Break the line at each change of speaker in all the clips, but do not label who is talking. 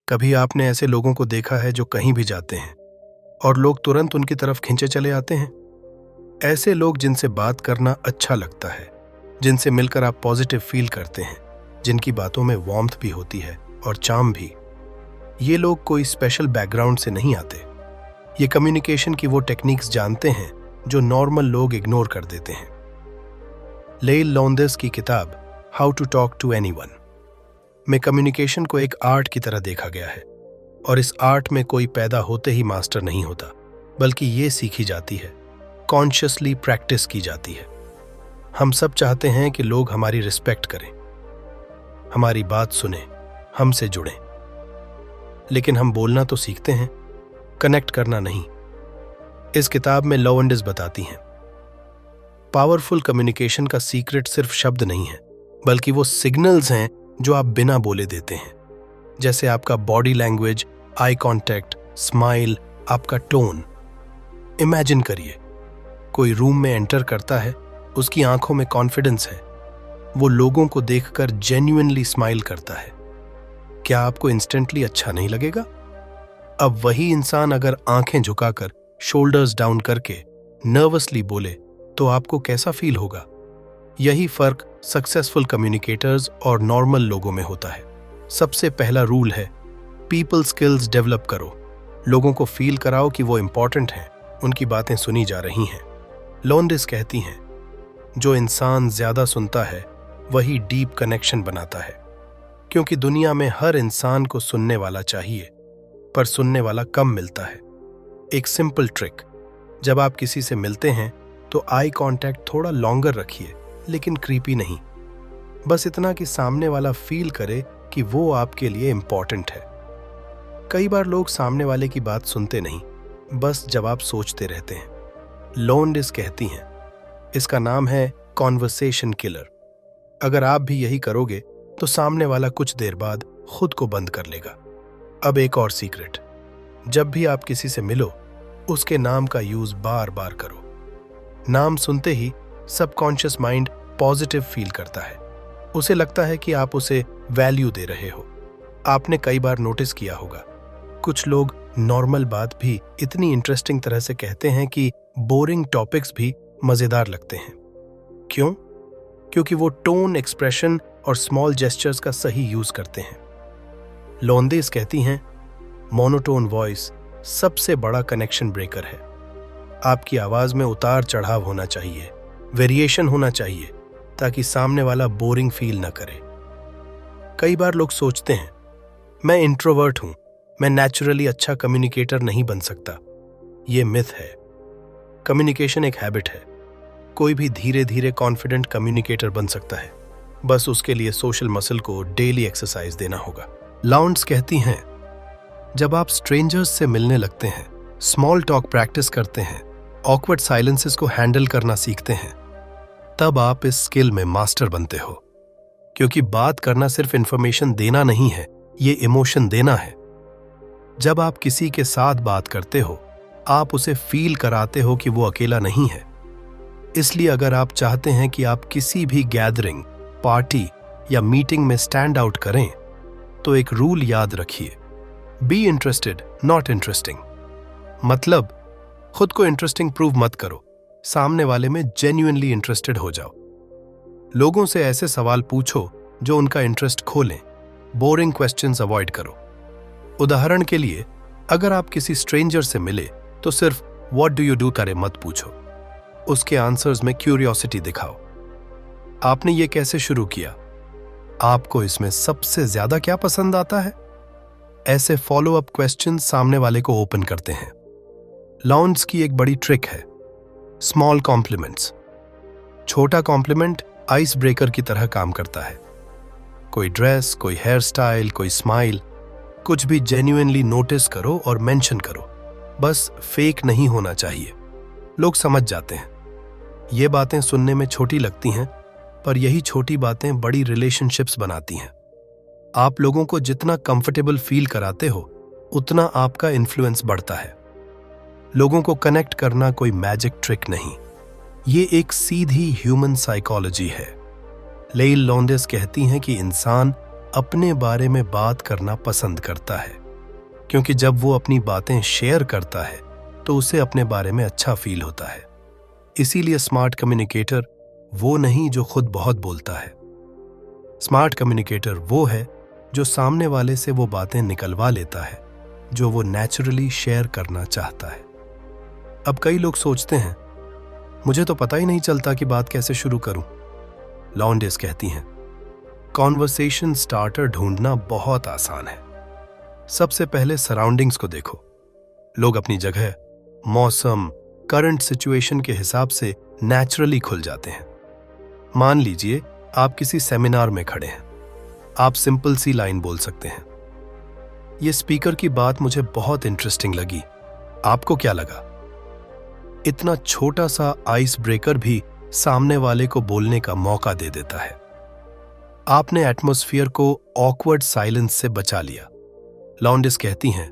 कभी आपने ऐसे लोगों को देखा है जो कहीं भी जाते हैं और लोग तुरंत उनकी तरफ खींचे चले आते हैं? ऐसे लोग जिनसे बात करना अच्छा लगता है, जिनसे मिलकर आप पॉजिटिव फील करते हैं, जिनकी बातों में वार्मथ भी होती है और चार्म भी। ये लोग कोई स्पेशल बैकग्राउंड से नहीं आते। ये कम्युनिकेशन की वो टेक्निक्स जानते हैं जो नॉर्मल लोग इग्नोर कर देते हैं। लेइल लोंडेस की किताब how to talk to anyone में कम्युनिकेशन को एक आर्ट की तरह देखा गया है, और इस आर्ट में कोई पैदा होते ही मास्टर नहीं होता, बल्कि ये सीखी जाती है, कॉन्शियसली प्रैक्टिस की जाती है। हम सब चाहते हैं कि लोग हमारी रिस्पेक्ट करें, हमारी बात सुने, हमसे जुड़ें, लेकिन हम बोलना तो सीखते हैं, कनेक्ट करना नहीं। इस किताब में लोंडेस बताती हैं, पावरफुल कम्युनिकेशन का सीक्रेट सिर्फ शब्द नहीं है, बल्कि वो सिग्नल्स हैं जो आप बिना बोले देते हैं, जैसे आपका body language, eye contact, smile, आपका टोन। इमेजिन करिए, कोई रूम में एंटर करता है, उसकी आंखों में कॉन्फिडेंस है, वो लोगों को देखकर जेन्युइनली स्माइल करता है। क्या आपको इंस्टेंटली अच्छा नहीं लगेगा? अब वही इंसान अगर आंखें झुकाकर, शोल्डर्स डाउन करके नर्वसली बोले, तो आपको कैसा फील होगा? यही फर्क सक्सेसफुल कम्युनिकेटर्स और नॉर्मल लोगों में होता है। सबसे पहला रूल है, पीपल स्किल्स डेवलप करो। लोगों को फील कराओ कि वो इंपॉर्टेंट हैं, उनकी बातें सुनी जा रही हैं। लोंडेस कहती हैं, जो इंसान ज्यादा सुनता है वही डीप कनेक्शन बनाता है, क्योंकि दुनिया में हर इंसान को सुनने वाला चाहिए, पर सुनने वाला कम मिलता है। एक सिंपल ट्रिक, जब आप किसी से मिलते हैं तो आई कांटेक्ट थोड़ा लॉन्गर रखिए, लेकिन क्रीपी नहीं। बस इतना कि सामने वाला फील करे कि वो आपके लिए इंपॉर्टेंट है। कई बार लोग सामने वाले की बात सुनते नहीं, बस जवाब सोचते रहते हैं। लोंडेस कहती हैं, इसका नाम है कॉन्वर्सेशन किलर। अगर आप भी यही करोगे तो सामने वाला कुछ देर बाद खुद को बंद कर लेगा। अब एक और सीक्रेट, जब भी आप किसी से मिलो, उसके नाम का यूज बार बार करो। नाम सुनते ही सबकॉन्शियस माइंड पॉजिटिव फील करता है। उसे लगता है कि आप उसे वैल्यू दे रहे हो। आपने कई बार नोटिस किया होगा, कुछ लोग नॉर्मल बात भी इतनी इंटरेस्टिंग तरह से कहते हैं कि बोरिंग टॉपिक्स भी मजेदार लगते हैं। क्यों? क्योंकि वो टोन, एक्सप्रेशन और स्मॉल जेस्चर्स का सही यूज करते हैं। लोंडेस कहती हैं, मोनोटोन वॉइस सबसे बड़ा कनेक्शन ब्रेकर है। आपकी आवाज में उतार चढ़ाव होना चाहिए, वेरिएशन होना चाहिए, ताकि सामने वाला बोरिंग फील न करे। कई बार लोग सोचते हैं, मैं इंट्रोवर्ट हूं, मैं नेचुरली अच्छा कम्युनिकेटर नहीं बन सकता। ये मिथ है। कम्युनिकेशन एक हैबिट है। कोई भी धीरे धीरे कॉन्फिडेंट कम्युनिकेटर बन सकता है, बस उसके लिए सोशल मसल को डेली एक्सरसाइज देना होगा। लोंडेस कहती हैं, जब आप स्ट्रेंजर्स से मिलने लगते हैं, स्मॉल टॉक प्रैक्टिस करते हैं, ऑकवर्ड साइलेंसेस को हैंडल करना सीखते हैं, तब आप इस स्किल में मास्टर बनते हो। क्योंकि बात करना सिर्फ इंफॉर्मेशन देना नहीं है, ये इमोशन देना है। जब आप किसी के साथ बात करते हो, आप उसे फील कराते हो कि वो अकेला नहीं है। इसलिए अगर आप चाहते हैं कि आप किसी भी गैदरिंग, पार्टी या मीटिंग में स्टैंड आउट करें, तो एक रूल याद रखिए, बी इंटरेस्टेड नॉट इंटरेस्टिंग। मतलब, खुद को इंटरेस्टिंग प्रूव मत करो, सामने वाले में जेन्युइनली इंटरेस्टेड हो जाओ। लोगों से ऐसे सवाल पूछो जो उनका इंटरेस्ट खोलें। बोरिंग क्वेश्चंस अवॉइड करो। उदाहरण के लिए, अगर आप किसी स्ट्रेंजर से मिले तो सिर्फ व्हाट डू यू डू करे मत पूछो। उसके आंसर्स में क्यूरियोसिटी दिखाओ। आपने ये कैसे शुरू किया? आपको इसमें सबसे ज्यादा क्या पसंद आता है? ऐसे फॉलो अप क्वेश्चन सामने वाले को ओपन करते हैं। लोंडेस की एक बड़ी ट्रिक है, स्मॉल कॉम्प्लीमेंट्स। छोटा कॉम्प्लीमेंट आइस ब्रेकर की तरह काम करता है। कोई ड्रेस, कोई हेयर स्टाइल, कोई स्माइल, कुछ भी जेन्युइनली नोटिस करो और मेंशन करो। बस फेक नहीं होना चाहिए। लोग समझ जाते हैं। ये बातें सुनने में छोटी लगती हैं, पर यही छोटी बातें बड़ी रिलेशनशिप्स बनाती हैं। आप लोगों को जितना कंफर्टेबल फील कराते हो, उतना आपका इन्फ्लुएंस बढ़ता है। लोगों को कनेक्ट करना कोई मैजिक ट्रिक नहीं, ये एक सीधी ह्यूमन साइकोलॉजी है। लेइल लोंडेस कहती हैं कि इंसान अपने बारे में बात करना पसंद करता है, क्योंकि जब वो अपनी बातें शेयर करता है तो उसे अपने बारे में अच्छा फील होता है। इसीलिए स्मार्ट कम्युनिकेटर वो नहीं जो खुद बहुत बोलता है। स्मार्ट कम्युनिकेटर वो है जो सामने वाले से वो बातें निकलवा लेता है जो वो नेचुरली शेयर करना चाहता है। अब कई लोग सोचते हैं, मुझे तो पता ही नहीं चलता कि बात कैसे शुरू करूं। लॉन्डेस कहती हैं, कॉन्वर्सेशन स्टार्टर ढूंढना बहुत आसान है। सबसे पहले सराउंडिंग्स को देखो। लोग अपनी जगह, मौसम, करंट सिचुएशन के हिसाब से नेचुरली खुल जाते हैं। मान लीजिए आप किसी सेमिनार में खड़े हैं। आप सिंपल सी लाइन बोल सकते हैं, ये स्पीकर की बात मुझे बहुत इंटरेस्टिंग लगी, आपको क्या लगा? इतना छोटा सा आइस ब्रेकर भी सामने वाले को बोलने का मौका दे देता है। आपने एटमॉस्फेयर को ऑकवर्ड साइलेंस से बचा लिया। लॉन्डेस कहती हैं,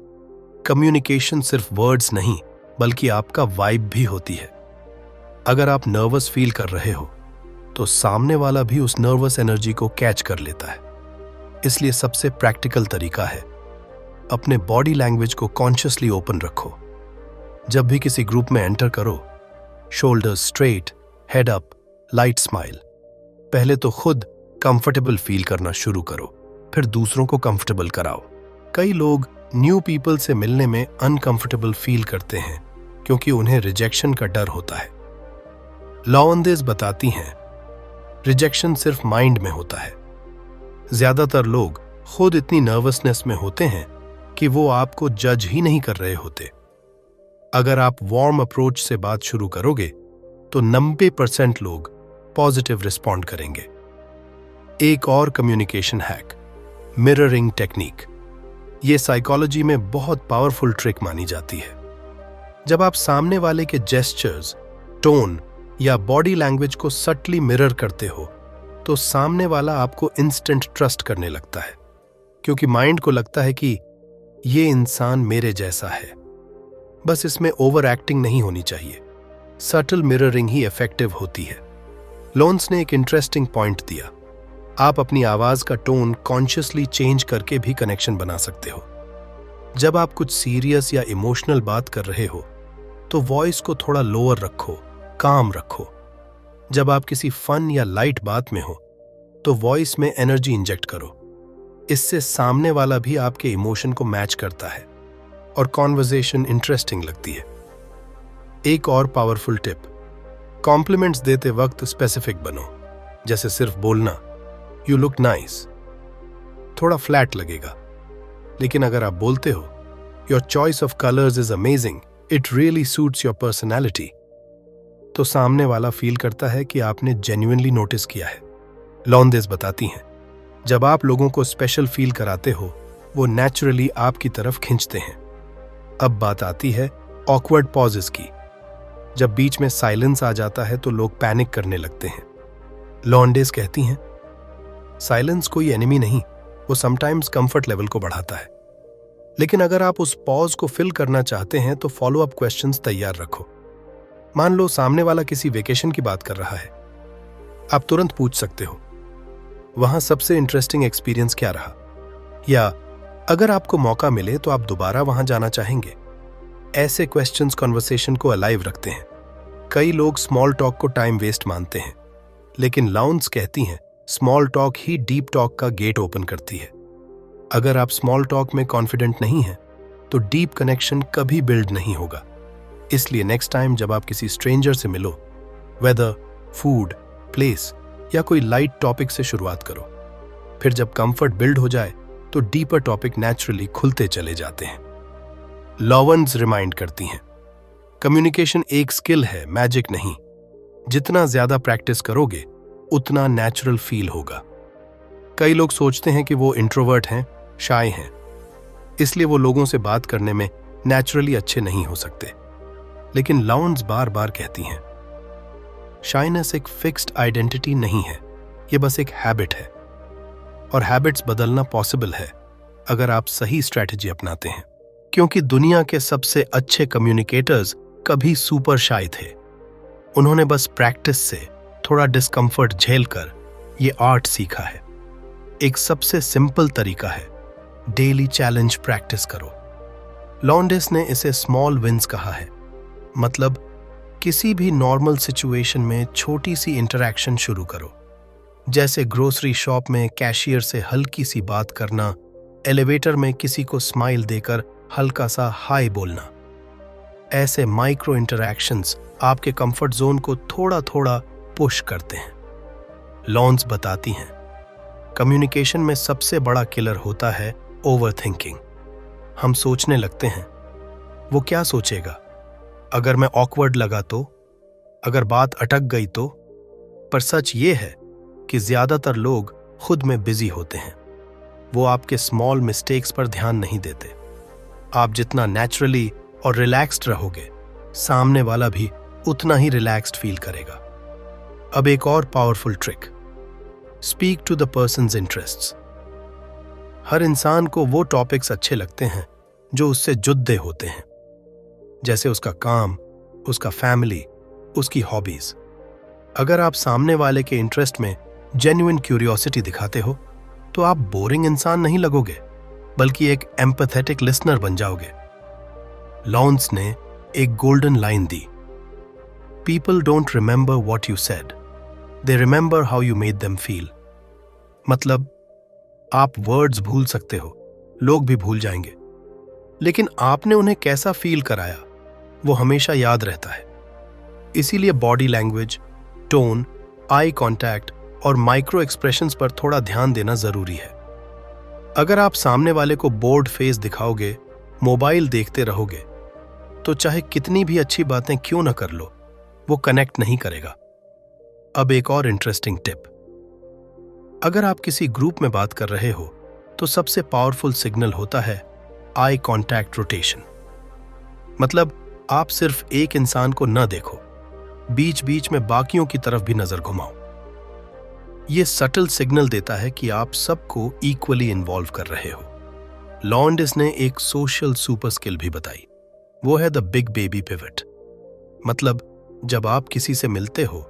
कम्युनिकेशन सिर्फ वर्ड्स नहीं बल्कि आपका वाइब भी होती है। अगर आप नर्वस फील कर रहे हो तो सामने वाला भी उस नर्वस एनर्जी को कैच कर लेता है। इसलिए सबसे प्रैक्टिकल तरीका है, अपने बॉडी लैंग्वेज को कॉन्शियसली ओपन रखो। जब भी किसी ग्रुप में एंटर करो, shoulders straight, head up, light smile. पहले तो खुद कंफर्टेबल फील करना शुरू करो, फिर दूसरों को कंफर्टेबल कराओ। कई लोग न्यू पीपल से मिलने में अनकंफर्टेबल फील करते हैं क्योंकि उन्हें रिजेक्शन का डर होता है। लॉन्डेस बताती हैं, रिजेक्शन सिर्फ माइंड में होता है। ज्यादातर लोग खुद इतनी नर्वसनेस में होते हैं कि वो आपको जज ही नहीं कर रहे होते। अगर आप वार्म अप्रोच से बात शुरू करोगे तो 90% लोग पॉजिटिव रिस्पॉन्ड करेंगे। एक और कम्युनिकेशन हैक, मिररिंग टेक्निक। ये साइकोलॉजी में बहुत पावरफुल ट्रिक मानी जाती है। जब आप सामने वाले के जेस्चर्स, टोन या बॉडी लैंग्वेज को सटली मिरर करते हो तो सामने वाला आपको इंस्टेंट ट्रस्ट करने लगता है, क्योंकि माइंड को लगता है कि ये इंसान मेरे जैसा है। बस इसमें ओवर एक्टिंग नहीं होनी चाहिए। सटल मिररिंग ही इफेक्टिव होती है। लॉन्स ने एक इंटरेस्टिंग पॉइंट दिया, आप अपनी आवाज का टोन कॉन्शियसली चेंज करके भी कनेक्शन बना सकते हो। जब आप कुछ सीरियस या इमोशनल बात कर रहे हो तो वॉइस को थोड़ा लोअर रखो, काम रखो। जब आप किसी फन या लाइट बात में हो तो वॉइस में एनर्जी इंजेक्ट करो। इससे सामने वाला भी आपके इमोशन को मैच करता है और कॉन्वर्सेशन इंटरेस्टिंग लगती है। एक और पावरफुल टिप, कॉम्प्लीमेंट्स देते वक्त स्पेसिफिक बनो। जैसे सिर्फ बोलना, यू लुक नाइस, थोड़ा फ्लैट लगेगा। लेकिन अगर आप बोलते हो, your choice of colours is amazing, it really suits your personality, तो सामने वाला फील करता है कि आपने जेन्युइनली नोटिस किया है। लॉन्डेस बताती हैं, जब आप लोगों को स्पेशल फील कराते हो वो नेचुरली आपकी तरफ खींचते हैं। अब बात आती है ऑकवर्ड पॉजेस की। जब बीच में साइलेंस आ जाता है तो लोग पैनिक करने लगते हैं। लॉन्डेस कहती हैं, साइलेंस कोई एनिमी नहीं, वो समटाइम्स कंफर्ट लेवल को बढ़ाता है। लेकिन अगर आप उस पॉज को फिल करना चाहते हैं तो फॉलो अप क्वेश्चंस तैयार रखो। मान लो सामने वाला किसी वेकेशन की बात कर रहा है, आप तुरंत पूछ सकते हो, वहां सबसे इंटरेस्टिंग एक्सपीरियंस क्या रहा? या अगर आपको मौका मिले तो आप दोबारा वहां जाना चाहेंगे? ऐसे क्वेश्चंस कन्वर्सेशन को अलाइव रखते हैं। कई लोग स्मॉल टॉक को टाइम वेस्ट मानते हैं, लेकिन लॉन्स कहती हैं स्मॉल टॉक ही डीप टॉक का गेट ओपन करती है। अगर आप स्मॉल टॉक में कॉन्फिडेंट नहीं हैं तो डीप कनेक्शन कभी बिल्ड नहीं होगा। इसलिए नेक्स्ट टाइम जब आप किसी स्ट्रेंजर से मिलो, वेदर, फूड, प्लेस या कोई लाइट टॉपिक से शुरुआत करो। फिर जब कंफर्ट बिल्ड हो जाए तो डीपर टॉपिक नेचुरली खुलते चले जाते हैं। लॉवन्स रिमाइंड करती हैं, कम्युनिकेशन एक स्किल है, मैजिक नहीं। जितना ज्यादा प्रैक्टिस करोगे उतना नेचुरल फील होगा। कई लोग सोचते हैं कि वो इंट्रोवर्ट हैं, शाय हैं, इसलिए वो लोगों से बात करने में नेचुरली अच्छे नहीं हो सकते। लेकिन लॉवन्स बार बार कहती हैं, शाइनेस एक फिक्स्ड आइडेंटिटी नहीं है, ये बस एक हैबिट है, और हैबिट्स बदलना पॉसिबल है अगर आप सही स्ट्रैटेजी अपनाते हैं। क्योंकि दुनिया के सबसे अच्छे कम्युनिकेटर्स कभी सुपर शाय थे। उन्होंने बस प्रैक्टिस से, थोड़ा डिस्कंफर्ट झेलकर ये आर्ट सीखा है। एक सबसे सिंपल तरीका है, डेली चैलेंज प्रैक्टिस करो। लॉन्डिस ने इसे स्मॉल विंस कहा है, मतलब किसी भी नॉर्मल सिचुएशन में छोटी सी इंटरैक्शन शुरू करो, जैसे ग्रोसरी शॉप में कैशियर से हल्की सी बात करना, एलिवेटर में किसी को स्माइल देकर हल्का सा हाय बोलना। ऐसे माइक्रो इंटरैक्शंस आपके कंफर्ट जोन को थोड़ा थोड़ा पुश करते हैं। लॉन्स बताती हैं, कम्युनिकेशन में सबसे बड़ा किलर होता है ओवरथिंकिंग। हम सोचने लगते हैं, वो क्या सोचेगा, अगर मैं ऑकवर्ड लगा तो, अगर बात अटक गई तो। पर सच ये है कि ज्यादातर लोग खुद में बिजी होते हैं। वो आपके स्मॉल मिस्टेक्स पर ध्यान नहीं देते। आप जितना नेचुरली और रिलैक्स्ड रहोगे, सामने वाला भी उतना ही रिलैक्स्ड फील करेगा। अब एक और powerful trick, speak to the person's interests. हर इंसान को वो टॉपिक्स अच्छे लगते हैं जो उससे जुड़े होते हैं, जैसे उसका काम, उसका फैमिली, उसकी हॉबीज। अगर आप सामने वाले के इंटरेस्ट में जेन्युइन क्यूरियोसिटी दिखाते हो, तो आप बोरिंग इंसान नहीं लगोगे, बल्कि एक एम्पैथेटिक लिसनर बन जाओगे। लॉन्स ने एक golden line the, people don't remember what you said, they remember how you made them feel. मतलब आप वर्ड्स भूल सकते हो, लोग भी भूल जाएंगे, लेकिन आपने उन्हें कैसा फील कराया वो हमेशा याद रहता है। इसीलिए body language, tone, eye contact और माइक्रो एक्सप्रेशंस पर थोड़ा ध्यान देना जरूरी है। अगर आप सामने वाले को बोर्ड फेस दिखाओगे, मोबाइल देखते रहोगे, तो चाहे कितनी भी अच्छी बातें क्यों ना कर लो, वो कनेक्ट नहीं करेगा। अब एक और इंटरेस्टिंग टिप, अगर आप किसी ग्रुप में बात कर रहे हो, तो सबसे पावरफुल सिग्नल होता है आई कांटेक्ट रोटेशन। मतलब आप सिर्फ एक इंसान को न देखो, बीच बीच में बाकियों की तरफ भी नजर घुमाओ। यह सटल सिग्नल देता है कि आप सबको इक्वली इन्वॉल्व कर रहे हो। लॉन्डिस ने एक सोशल सुपर स्किल भी बताई, वो है द बिग बेबी पिवट। मतलब जब आप किसी से मिलते हो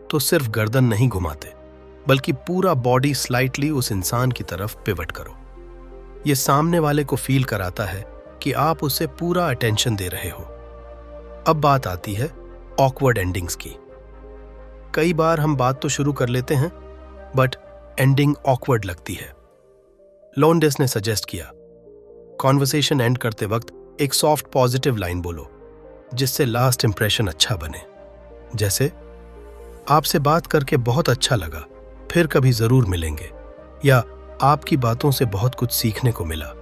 तो सिर्फ गर्दन नहीं घुमाते, बल्कि पूरा बॉडी स्लाइटली उस इंसान की तरफ पिवट करो। यह सामने वाले को फील कराता है कि आप उसे पूरा अटेंशन दे रहे हो। अब बात आती है ऑकवर्ड एंडिंग्स की। कई बार हम बात तो शुरू कर लेते हैं, बट एंडिंग ऑकवर्ड लगती है। लॉन्डिस ने सजेस्ट किया, कॉन्वर्सेशन एंड करते वक्त एक सॉफ्ट पॉजिटिव लाइन बोलो, जिससे लास्ट इंप्रेशन अच्छा बने। जैसे, आपसे बात करके बहुत अच्छा लगा, फिर कभी जरूर मिलेंगे, या आपकी बातों से बहुत कुछ सीखने को मिला।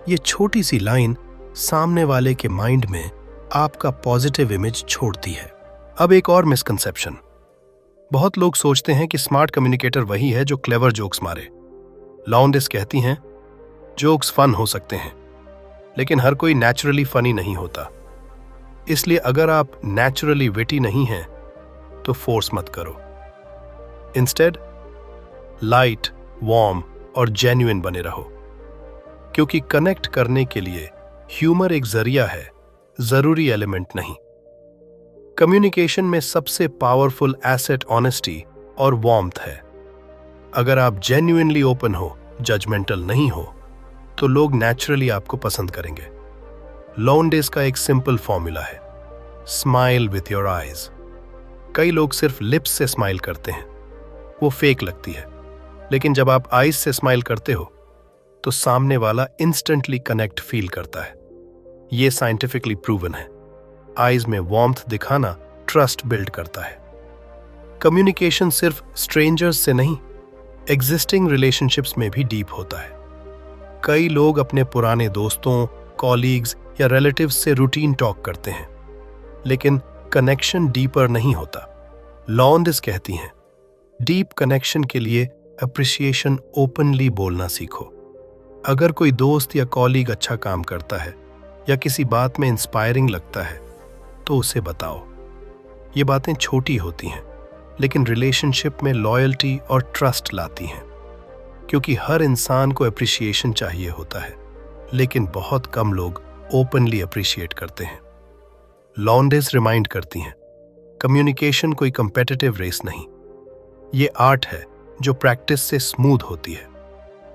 ये छोटी सी लाइन सामने वाले के माइंड में आपका पॉजिटिव इमेज छोड़ती है। अब एक और मिसकंसेप्शन, बहुत लोग सोचते हैं कि स्मार्ट कम्युनिकेटर वही है जो क्लेवर जोक्स मारे। लॉन्डिस कहती हैं, जोक्स फन हो सकते हैं, लेकिन हर कोई नेचुरली फनी नहीं होता। इसलिए अगर आप नेचुरली विटी नहीं हैं, तो फोर्स मत करो। इंस्टेड लाइट, वार्म और जेन्युइन बने रहो, क्योंकि कनेक्ट करने के लिए ह्यूमर एक जरिया है, जरूरी एलिमेंट नहीं। कम्युनिकेशन में सबसे पावरफुल एसेट ऑनेस्टी और वार्मथ है। अगर आप जेन्युइनली ओपन हो, जजमेंटल नहीं हो, तो लोग नेचुरली आपको पसंद करेंगे। लॉन्डिस का एक सिंपल फॉर्मूला है, स्माइल विथ योर आईज। कई लोग सिर्फ लिप्स से स्माइल करते हैं, वो फेक लगती है, लेकिन जब आप आईज से स्माइल करते हो, तो सामने वाला इंस्टेंटली कनेक्ट फील करता है। ये साइंटिफिकली प्रूवन है। आईज में वार्मथ दिखाना ट्रस्ट बिल्ड करता है। कम्युनिकेशन सिर्फ स्ट्रेंजर्स से नहीं, एग्जिस्टिंग रिलेशनशिप्स में भी डीप होता है। कई लोग अपने पुराने दोस्तों, कॉलीग्स या रिलेटिव्स से रूटीन टॉक करते हैं, लेकिन कनेक्शन डीपर नहीं होता। लॉन्डिस कहती हैं, डीप कनेक्शन के लिए अप्रिसिएशन ओपनली बोलना सीखो। अगर कोई दोस्त या कॉलीग अच्छा काम करता है या किसी बात में इंस्पायरिंग लगता है, तो उसे बताओ। ये बातें छोटी होती हैं, लेकिन रिलेशनशिप में लॉयल्टी और ट्रस्ट लाती हैं, क्योंकि हर इंसान को अप्रिसिएशन चाहिए होता है, लेकिन बहुत कम लोग ओपनली अप्रिशिएट करते हैं। लॉन्डिस रिमाइंड करती हैं, कम्युनिकेशन कोई कंपेटिटिव रेस नहीं, ये आर्ट है जो प्रैक्टिस से स्मूथ होती है।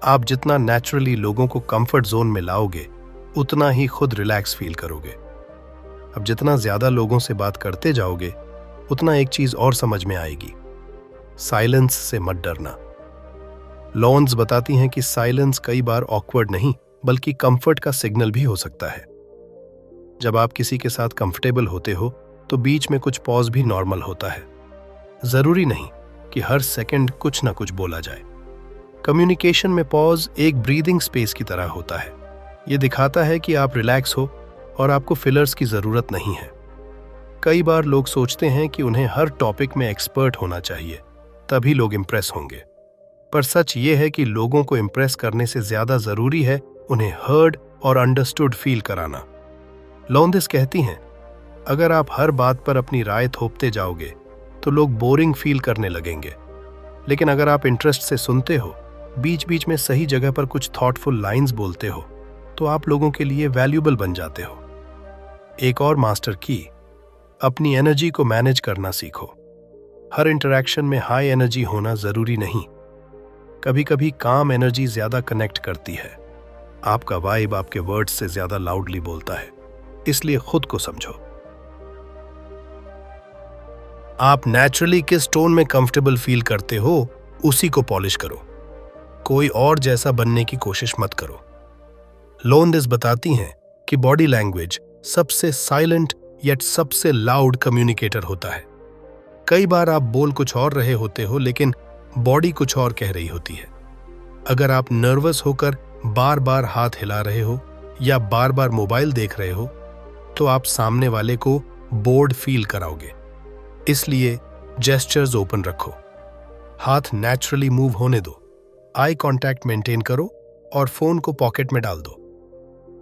आप जितना नेचुरली लोगों को कंफर्ट जोन में लाओगे उतना ही खुद रिलैक्स फील करोगे। अब जितना ज्यादा लोगों से बात करते जाओगे उतना एक चीज और समझ में आएगी, साइलेंस से मत डरना। लॉन्स बताती हैं कि साइलेंस कई बार ऑकवर्ड नहीं बल्कि कंफर्ट का सिग्नल भी हो सकता है। जब आप किसी के साथ कंफर्टेबल होते हो तो बीच में कुछ पॉज भी नॉर्मल होता है। जरूरी नहीं कि हर सेकंड कुछ ना कुछ बोला जाए। कम्युनिकेशन में पॉज एक ब्रीदिंग स्पेस की तरह होता है। यह दिखाता है कि आप रिलैक्स हो और आपको फिलर्स की जरूरत नहीं है। कई बार लोग सोचते हैं कि उन्हें हर टॉपिक में एक्सपर्ट होना चाहिए, तभी लोग इंप्रेस होंगे। पर सच ये है कि लोगों को इंप्रेस करने से ज्यादा जरूरी है उन्हें हर्ड और अंडरस्टूड फील कराना। लोंदिस कहती हैं, अगर आप हर बात पर अपनी राय थोपते जाओगे तो लोग बोरिंग फील करने लगेंगे, लेकिन अगर आप इंटरेस्ट से सुनते हो, बीच बीच में सही जगह पर कुछ थॉटफुल लाइंस बोलते हो, तो आप लोगों के लिए वैल्यूएबल बन जाते हो। एक और मास्टर की, अपनी एनर्जी को मैनेज करना सीखो। हर इंटरैक्शन में हाई एनर्जी होना जरूरी नहीं। कभी कभी काम एनर्जी ज्यादा कनेक्ट करती है। आपका वाइब आपके वर्ड्स से ज्यादा लाउडली बोलता है, इसलिए खुद को समझो। आप नेचुरली किस टोन में कंफर्टेबल फील करते हो उसी को पॉलिश करो। कोई और जैसा बनने की कोशिश मत करो। लोंदिस बताती हैं कि बॉडी लैंग्वेज सबसे साइलेंट येट सबसे लाउड कम्युनिकेटर होता है। कई बार आप बोल कुछ और रहे होते हो लेकिन बॉडी कुछ और कह रही होती है। अगर आप नर्वस होकर बार बार हाथ हिला रहे हो या बार बार मोबाइल देख रहे हो तो आप सामने वाले को बोर्ड फील कराओगे। इसलिए जेस्चर्स ओपन रखो, हाथ नेचुरली मूव होने दो, आई कांटेक्ट मेंटेन करो और फोन को पॉकेट में डाल दो।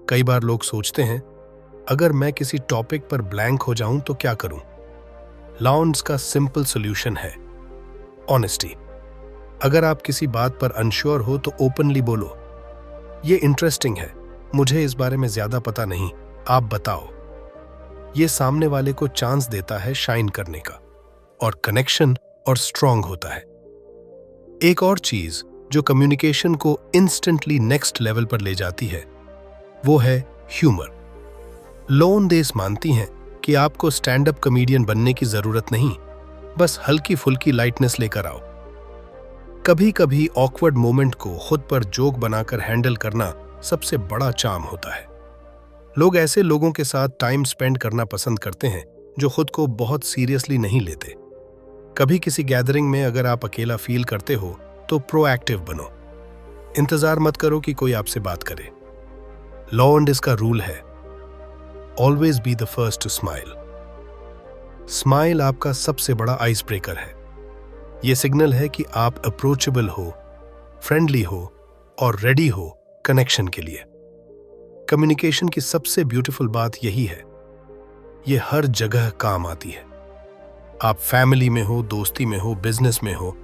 कई बार लोग सोचते हैं, अगर मैं किसी टॉपिक पर ब्लैंक हो जाऊं तो क्या करूं? लॉन्स का सिंपल सॉल्यूशन है ऑनेस्टी। अगर आप किसी बात पर अनश्योर हो तो ओपनली बोलो, ये इंटरेस्टिंग है, मुझे इस बारे में ज्यादा पता नहीं, आप बताओ। ये सामने वाले को चांस देता है शाइन करने का और कनेक्शन और स्ट्रांग होता है। एक और चीज जो कम्युनिकेशन को इंस्टेंटली नेक्स्ट लेवल पर ले जाती है वो है ह्यूमर। लोंदिस मानती हैं कि आपको स्टैंड अप कॉमेडियन बनने की जरूरत नहीं, बस हल्की फुल्की लाइटनेस लेकर आओ। कभी कभी ऑकवर्ड मोमेंट को खुद पर जोक बनाकर हैंडल करना सबसे बड़ा चार्म होता है। लोग ऐसे लोगों के साथ टाइम स्पेंड करना पसंद करते हैं जो खुद को बहुत सीरियसली नहीं लेते। कभी किसी गैदरिंग में अगर आप अकेला फील करते हो तो प्रोएक्टिव बनो। इंतजार मत करो कि कोई आपसे बात करे। लॉन्दिस का रूल है, always be the first to smile. Smile आपका सबसे बड़ा आइस ब्रेकर है। यह सिग्नल है कि आप अप्रोचेबल हो, फ्रेंडली हो और रेडी हो कनेक्शन के लिए। कम्युनिकेशन की सबसे ब्यूटीफुल बात यही है, यह हर जगह काम आती है। आप फैमिली में हो, दोस्ती में हो, बिजनेस में हो,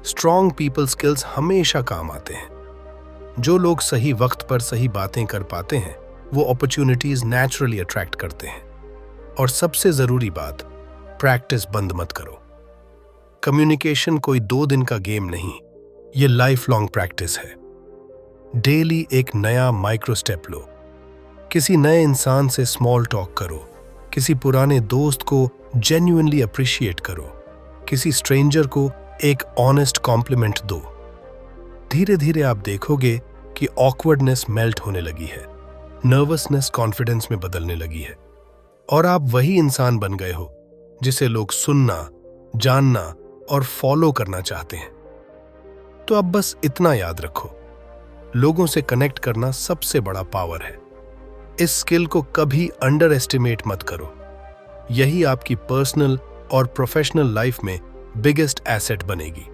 स्ट्रॉन्ग पीपल स्किल्स हमेशा काम आते हैं। जो लोग सही वक्त पर सही बातें कर पाते हैं वो अपॉर्चुनिटीज नेचुरली अट्रैक्ट करते हैं। और सबसे जरूरी बात, प्रैक्टिस बंद मत करो। कम्युनिकेशन कोई 2 दिन का गेम नहीं, ये लाइफ लॉन्ग प्रैक्टिस है। डेली एक नया माइक्रो स्टेप लो। किसी नए इंसान से स्मॉल टॉक करो, किसी पुराने दोस्त को जेन्युइनली अप्रिशिएट करो, किसी स्ट्रेंजर को एक ऑनेस्ट कॉम्प्लीमेंट दो। धीरे धीरे आप देखोगे कि ऑकवर्डनेस मेल्ट होने लगी है, नर्वसनेस कॉन्फिडेंस में बदलने लगी है और आप वही इंसान बन गए हो जिसे लोग सुनना, जानना और फॉलो करना चाहते हैं। तो अब बस इतना याद रखो, लोगों से कनेक्ट करना सबसे बड़ा पावर है। इस स्किल को कभी अंडर एस्टिमेट मत करो। यही आपकी पर्सनल और प्रोफेशनल लाइफ में बिगेस्ट एसेट बनेगी।